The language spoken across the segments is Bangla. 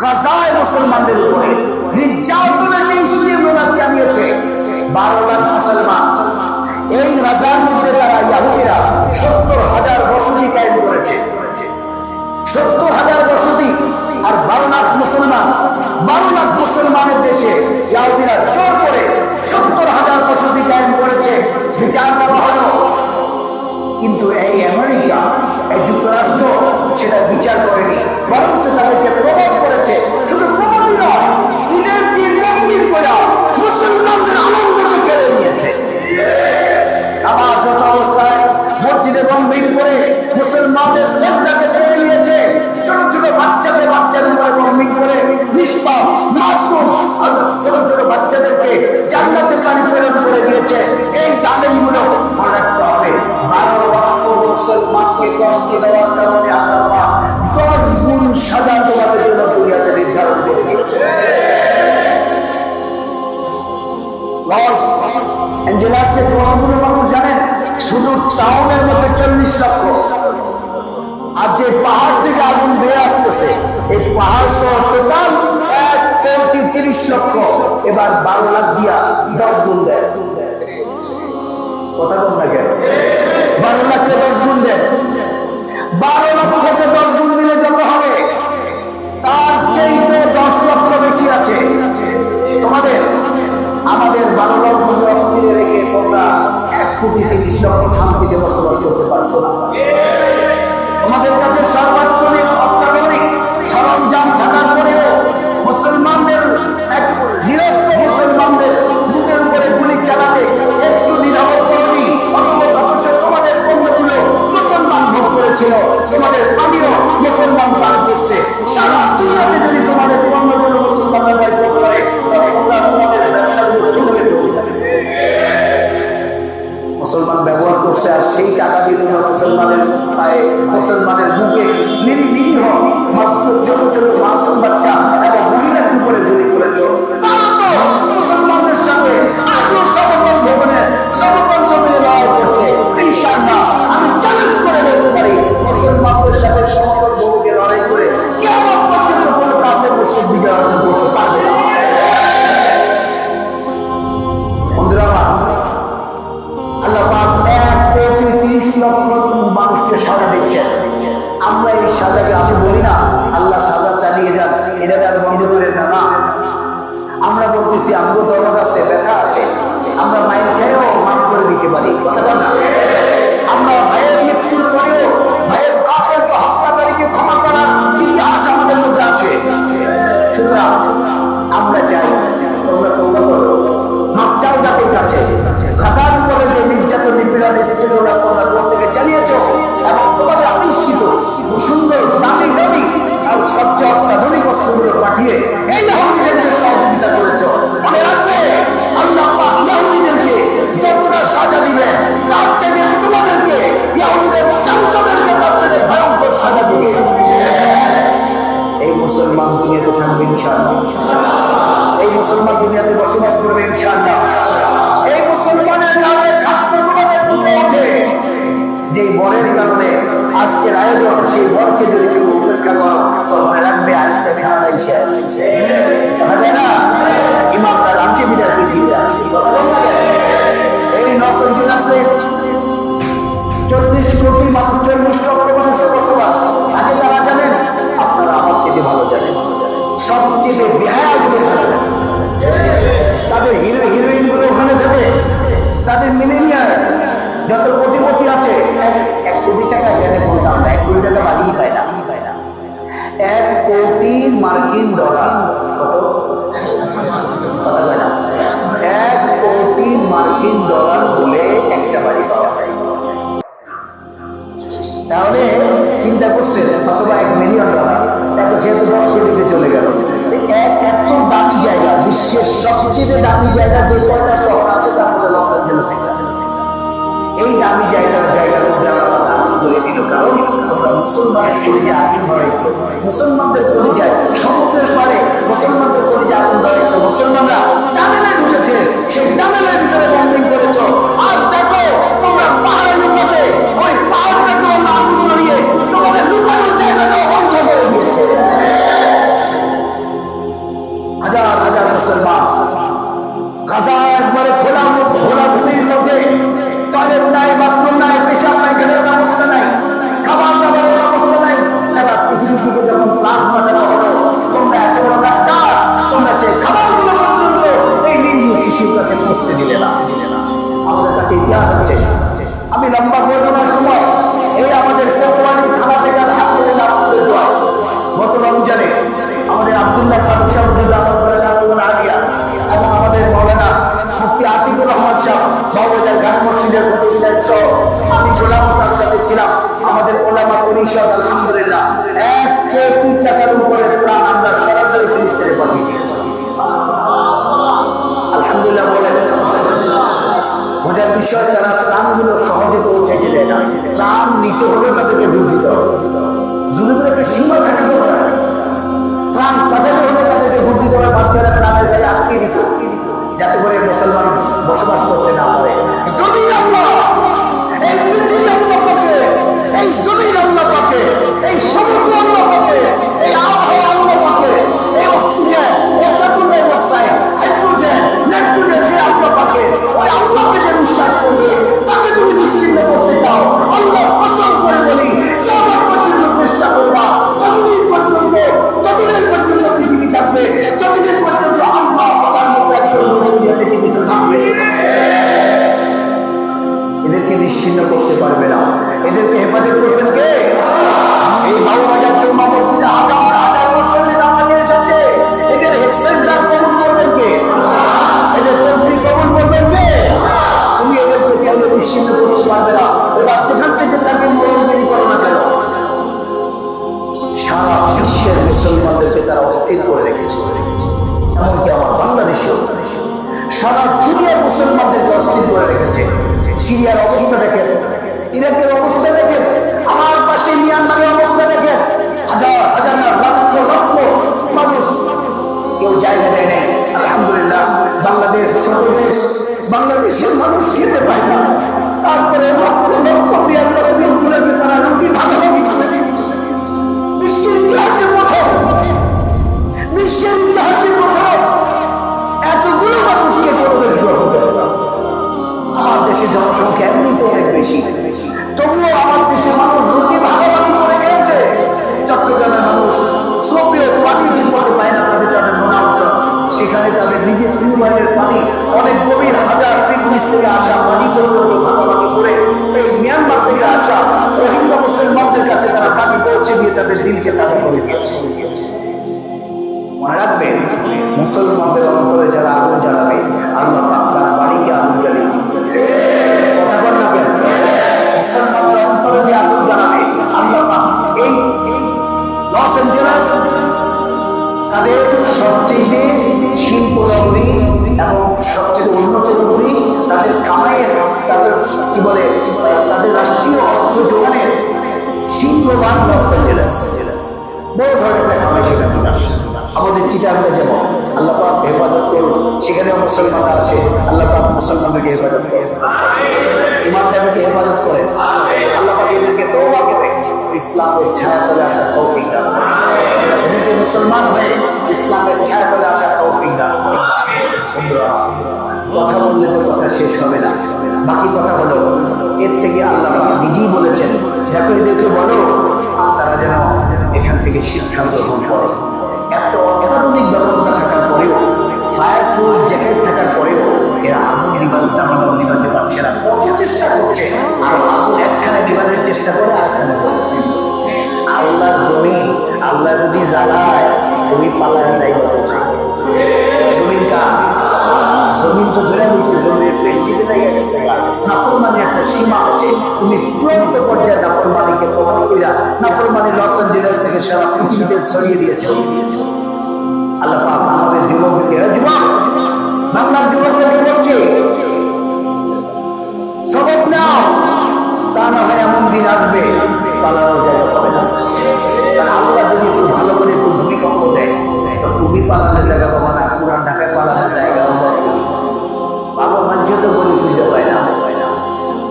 গাজায় মুসলমানদের উপরে নির্যাতনের যে স্টিমুলার চালিয়েছে 12 লাখ মুসলমান। এই গাজার মধ্যে তারা ইহুদিরা 70,000 বসতি কায়েম করেছে। 70,000 বসতি আর 12 লাখ মুসলমান। 12 লাখ মুসলমানের দেশে ইহুদিরা জোর করে 70,000 বসতি কায়েম করেছে। বিচার দেওয়া হলো, কিন্তু এই আমেরিকা, এই যুক্তরাষ্ট্র সেটা বিচার করেনি, বরঞ্চ তাদেরকে প্রমোট করেছে। শুধু প্রমোটই নয়, ঈদের দিন মকবিল করে মুসলমানদের আনন্দকে কেড়ে নিয়েছে। নামাজরত অবস্থায় মসজিদে বন্ধ করে মুসলমানদের সেজদাকে কেড়ে নিয়েছে। ছোট ছোট বাচ্চাদের উপরে বন্ধ করে নিষ্পাপ মাসুম ছোট ছোট বাচ্চাদেরকে জান্নাতে পানি প্রেরণ করে দিয়েছে। এই জালেমগুলো মনে রাখতে হবে, 12 লক্ষ মুসলমানকে কষ্ট দেওয়ার কারণে আল্লাহ 10 গুণ সাজা তোমাদের জন্য দুনিয়াতে নির্ধারণ করে দিয়েছে। লস অ্যাঞ্জেলাসে কতগুলো মানুষ জানেন? শুধু টাউনের মধ্যে 40 লক্ষ। আর যে পাহাড় থেকে আগুন বেয়ে আসতেছে, এই পাহাড় সহ টোটাল 1,30 লক্ষ। এবার 12 লাখ দিয়া 10 গুণ দেয়। কথা বল না কেন? 12 লাখকে 10 গুণ দেয়। 12 লক্ষকে 10 গুণ দিলে যত হবে, তার চাইতে 10 লক্ষ বেশি আছে তোমাদের। আমাদের 12 লক্ষকে অস্থিরে রেখে তোমরা 1,30 লক্ষ শান্তিতে বসবাস করতে পারছো না। তোমাদের কাছে সর্বাত্মনিক অত্যাধুনিক সরঞ্জাম থাকার পরেও মুসলমানদের, নিরস্ত্র মুসলমানদের বুকের উপরে গুলি চালাতে একটু নিরাপদ করনি। অথচ তোমাদের পণ্যগুলো মুসলমান ভোগ করেছিল, তোমাদের পানীয় মুসলমান পান করছে। সারা দুনিয়াতে যদি তোমাদের পণ্যগুলো মুসলমানরা ভোগ করে, তবে তোমরা তোমাদের ব্যবসাগুলো ডুবে যাবে। মুসলমান ব্যবহার করছে, আর সেই টাকা দিয়ে তোমরা মুসলমানের পায়ে, মুসলমানের মুখে নিরীহ ছোট ছোট মাসুম বাচ্চা এবং মহিলাদের উপরে গুলি করেছ। মুসলমানদের সাথে লড়াই করতে ইনশাআল্লাহ আমি চ্যালেঞ্জ করে বলতে পারি, মুসলমানদের সাথে সমতল ভূমিকে লড়াই করে কিয়ামত পর্যন্ত কোনো কাফের মুশরিক বিজয় অর্জন করতে পারবে না। বন্ধুরা, আল্লাহ পাক 1,30 লক্ষ মানুষকে সাজা দিচ্ছেন। আমরা এই সাজাকে আমি বলি না আল্লাহ সাজা চালিয়ে যান, এটা আর বন্ধ করেন না। না, আমরা বলতেছি আমগো দরদ আছে, ব্যথা আছে, আমরা মাইল খেয়েও মাফ করে দিতে পারি। কথা বল না? আমরা ভাইয়ের মৃত্যুর পরেও ভাইয়ের কাফেরকে হত্যাকারীকে ক্ষমা করার ইতিহাস আমাদের মধ্যে আছে। সুতরাং আমরা চাই তোমরা তওবা করো, মাপ চাও জাতির কাছে। খাতার উপরে যে নির্যাতন নিপীড়ন স্ত্রীরা তোমরা দূর থেকে চালিয়েছ এবং তোমাদের আবিষ্কৃত সুন্দর দামি দামি আর সবচেয়ে অত্যাধুনিক অস্ত্রগুলো পাঠিয়ে এই ইহুদিদেরকে সহযোগিতা করেছ। মনে রাখবে, আল্লাহ পাক ইহুদিদেরকে যতটা সাজা দিবেন, তার চেয়ে তোমাদেরকে ইহুদিদের চামচাদেরকে তার চেয়ে ভয়ঙ্কর সাজা দিবে। এই মুসলমান দুনিয়াতে থাকবে ইনশাআল্লাহ। এই মুসলমান দুনিয়াতে বসবাস করবে ইনশাআল্লাহ। এই মুসলমানের কারণে খাদ্য তোমাদের মুখে ওঠে। যে বরের কারণে আজকের আয়োজন, সেই বরকে যদি তুমি উপেক্ষা করো, তো মনে রাখবে আজকে খাওয়াই শেষ। ইমামটা রাঁচি বিদায় পৃথিবীতে আছে। এই নসল আছে 40 কোটি মানুষ, 40 লক্ষ মানুষের বসবাস। আগে তারা জানেন, আপনারা আমার চেয়ে ভালো জানেন। সবচেয়ে বেহায়াগুলো ওখানে থাকে, তাদের হিরো হিরোইন গুলো ওখানে থাকে, তাদের মিলেনিয়ার যত কোটিপতি আছে 1 কোটি টাকা হেরে বলতাম না, 1 কোটি টাকা বাড়িই পায় না। 1 কোটি মার্কিন ডলার, কত কথা বলে না, 1 কোটি মার্কিন ডলার বলে একটা বাড়ি পাওয়া যায়। তাহলে চিন্তা করছেন, অথবা 1 মিলিয়ন ডলার, দেখো সেহেতু 10 কোটিতে চলে গেল। এত দামি জায়গা, বিশ্বের সবচেয়ে দামি জায়গা যে কয়টা শহর আছে তার মধ্যে লস অ্যাঞ্জেলেস একটা। এই দামি জায়গার মধ্যে আল্লাহ আগুন ধরে দিল, কারণ তোমরা মুসলমানের শরীরে আগুন ধরাইছো। মুসলমানদের পরিচয় সমুদ্রের পারে, মুসলমানদের পরিচয় আগুন ধরাইছো। মুসলমানরা টানেলে ঢুকেছে, সেই টানেলের ভিতরে বন্দিং করেছ। আজ দেখো তোমরা পাহাড়ে লুকাতে, ওই পাহাড়টাকে আগুন ধরিয়ে তোমাদের লুকানোর জায়গাটাও বন্ধ করে দিয়েছে। মুসলমান, গাজা একবারে খোলা ভূমির মধ্যে, টয়লেট নাই, বাথরুম নাই, পেশাব নাই, ঘরের ব্যবস্থা নাই, খাবার দাবারের ব্যবস্থা নাই। সারা পৃথিবীর দিকে যখন প্রাণ পাঠানো হলো, তোমরা এত বড় ডাক্তার, তোমরা সেই খাবারগুলো পর্যন্ত এই নিরীহ শিশুর কাছে পৌঁছতে দিলে না। আমাদের কাছে ইতিহাস আছে। আমি লম্বা বর্ণনার সময় এই আমাদের কোতোয়ালি থানা থেকে আলহামদুলিল্লাহ আপনাদের দোয়া, গত রমজানে আমাদের আব্দুল্লাহ ফারুক সাহেব আলিয়া এবং আমাদের মৌলানা মুফতি আতিকুর রহমান সাহেব বাবুবাজার ঘাট মসজিদের খতিব সাহেব সহ আমি গোলামতার সাথে ছিলাম। আমাদের ওলামা পরিষদ আলহামদুলিল্লাহ 1 কোটি টাকার উপরে প্রাণ আমরা সরাসরি ফিলিস্তিনে পাঠিয়ে দিয়েছি। আলহামদুলিল্লাহ বলেন। মজার বিষয়, তারা ত্রাণগুলো সহজে পৌঁছে দেয় না। ত্রাণ নিতে হলে তাদেরকে ঘুষ দিতে হবে। জুলুমের একটা সীমা থাকে দরকার। ত্রাণ পাঠাতে হলে তাদেরকে ঘুষ দিতে হবে, মাঝখানে রাতের গায়ে আটকে দিত, যাতে করে মুসলমান বসবাস করতে না পারে। জমিন আল্লাহ, এই পৃথিবী আল্লাহ পাকে, এই জমিন আল্লাহ পাকে, এই সমুদ্র আল্লাহ পাকে, এই আবহাওয়া আল্লাহ পাকে, এই অক্সিজেন, এই carbon die oxide, hydrogen, nitrogen যে আল্লাহ পাকে, ওই আল্লাহকে যে বিশ্বাস করবে, তাকে তুমি নিশ্চিন্ত করতে চাও, আল্লাহ কসম করে বলি, কিয়ামত পর্যন্ত চেষ্টা করবা, ততদিন পর্যন্ত পৃথিবী থাকবে, যতদিন পর্যন্ত আল্লাহ বলার মতো একজন পৃথিবীতে থাকবে। এদেরকে নিশ্চিন্ত করতে পারবে না, এদেরকে হেফাজত করবেন কে? এই বাবুবাজার জুম্মা মসজিদে হাজার হাজার মুসল্লি নামাজে এসেছে, এদের হেফাজত কবুল করবেন কে? এদের তাসবিহ কবুল করবেন কে? তুমি এদেরকে কেন নিশ্চিন্ত করতে পারবে না? এবার যেখান থেকে তাকে মনোনয়ন করো না কেন, সারা বিশ্বের মুসলমানদেরকে তারা অস্থির করে রেখেছে। এমনকি আমার বাংলাদেশেও সারা দুনিয়ার মুসলমানদেরকে অস্থির করে রেখেছে। সিরিয়ার অবস্থা দেখে, ইরাকের অবস্থা দেখে, আমার পাশে মিয়ানমারের অবস্থা দেখে, হাজার হাজার লক্ষ লক্ষ মানুষ কেউ জায়গা দেয় নেই। আলহামদুলিল্লাহ, বাংলাদেশ ছোট দেশ, বাংলাদেশের মানুষ খেতে পায় না, তারপরে লক্ষ লক্ষ মিয়ানমারের লোকগুলোকে তারা রুটি ভাগাভাগি করে দিয়েছে। বিশ্বের ইতিহাসে প্রথম এতগুলো মানুষকে কোনো দেশ গ্রহণ করে না। আমার দেশের জনসংখ্যা এমনি তো অনেক বেশি, তবুও আমার দেশের মানুষ রুটি ভাগাভাগি করে খেয়েছে। চট্টগ্রামের মানুষ সোভিয়েত পানি ঠিক মতো পায় না, তাদের নোনা অঞ্চল, সেখানে তাদের নিজের টিউবওয়েলের পানি অনেক গভীর হাজার ফিট নিচ থেকে আসা পানি পর্যন্ত ভাগাভাগি করে এই মিয়ানমার থেকে আসা রোহিঙ্গা মুসলমানদের কাছে তারা পানি পৌঁছে দিয়ে তাদের দিলকে তাজা করে দিয়েছে। মনে রাখবেন, মুসলমানদের অন্তরে যারা আগুন জ্বালাবে, আল্লাহ পাক তার বাড়িকে আগুন জ্বালিয়ে দিবে। কথা বল না কেন? মুসলমানদের অন্তরে যে আগুন জ্বালাবে, আল্লাহ পাক এই লস অ্যাঞ্জেলেস তাদের সবচেয়ে শিল্প নগরী এবং সবচেয়ে উন্নত নগরী, তাদের কামাইয়ের, তাদের কি বলে, তাদের রাষ্ট্রীয় অর্থ যোগানের সিংহবান লস অ্যাঞ্জেলেস। বড় ধরনের একটা কামাই সেখান থেকে আসে। আমাদের চিটাগাংটা যেমন আল্লাহ পাক হেফাজত করুন, সেখানেও মুসলমানরা আছে, আল্লাহ পাক মুসলমানদেরকে হেফাজত করেন, ইমানদারদেরকে হেফাজত করেন, আল্লাহ পাক এদেরকে তওবা করে ইসলামের ছায়া তলে আসার তৌফিক দান করেন, এদেরকে মুসলমান হয়ে ইসলামের ছায়া তলে আসার তৌফিক দান করেন। কথা বললে তো কথা শেষ হবে না, বাকি কথা হলো এর থেকে আল্লাহ পাক নিজেই বলেছেন, দেখো এদেরকে বলো তারা যেন এখান থেকে শিক্ষা গ্রহণ করে। এত অত্যাধুনিক ব্যবস্থা থাকার পরেও, ফায়ারফুল জ্যাকেট থাকার পরেও এরা আগুন নিভাতে পারছে না। কত চেষ্টা করছে, আর আগুন একখানে নিভানোর চেষ্টা করে আটখানে জ্বলে। আল্লাহ জমিন, আল্লাহ যদি জ্বালায় তুমি পালায় যাইবা কোথায়? জমিন কার? জমিন তো জেনে নিয়েছে, জমিনের প্রেস্টিজে লেগে গেছে। নাফরমানির একটা সীমা আছে, তুমি চূড়ান্ত পর্যায়ে নাফরমানিকে প্রমাণ কইরা নাফরমানি লস অ্যাঞ্জেলেস থেকে সারা পৃথিবীতে ছড়িয়ে দিয়েছে। আল্লাহ পাক আমাদের যুবকদেরকে, যুবক বাংলার যুবকদেরকে বলছে, সবক নাও, তা না হয় এমন দিন আসবে পালানোর জায়গা পাবে না। কারণ আল্লাহ যদি একটু ভালো করে একটু ভূমিকম্প দেয়, তো তুমি পালানোর জায়গা পাবা না, পুরান ঢাকায় পালানোর জায়গা ভালো মানুষ তো গলি খুঁজে পায় না।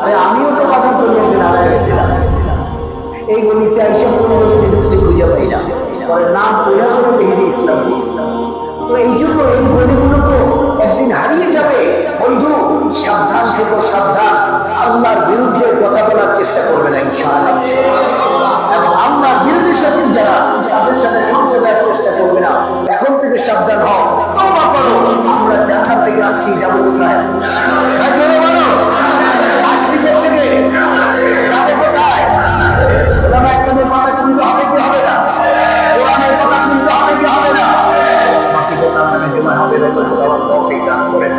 আরে আমিও তো বাদাম তলি একদিন আড়াই গেছিলাম, এই গলিতে আইসা কোনো গলিতে ঢুকছে খুঁজে পাই না, পরে নাম ওইরা করে দেখি যে ইসলাম। তো এই জন্য এই গলিগুলো তো একদিন হারিয়ে যাবে। বন্ধু, সাবধান থেকো, সাবধান। আল্লাহর বিরুদ্ধে কথা বলার চেষ্টা করবে না ইনশাআল্লাহ। এবং আল্লাহর বিরোধী শক্তি যারা, তাদের সাথে সংঘ দেওয়ার চেষ্টা করবে না। এখন থেকে সাবধান হও, তওবা করো। আমরা জান্নাত থেকে আসছি, যাবো কোথায়? জোরে বলো, আসছি থেকে যাবো কোথায়? ওলামায়ে কেরামের কথা শুনতে হবে কি হবে না? কোরআনের কথা শুনতে হবে কি হবে না? বাকি কথা মানে জমা হবে, খোদা তৌফিক দান করেন।